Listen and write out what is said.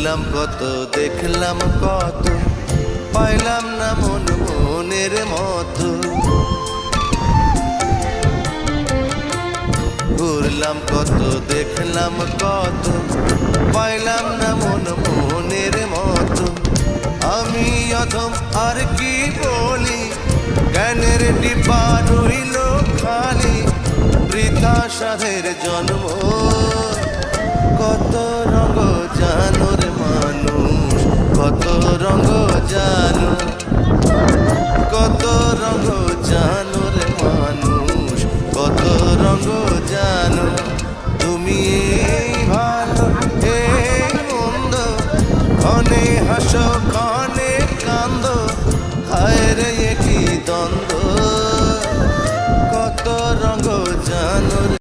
ঘুরলাম কত দেখলাম কত, পাইলাম না মন মনের মতো। ঘুরলাম কত দেখলাম কত, পাইলাম না মন মনের মতো। আমি অধম আর কি বলি, জ্ঞানের ডিপা রইল খালি, বৃথা সাধের জন্ম। কত রঙ জানো রে মানুষ, কত রঙ জানো, কত রঙ জানো।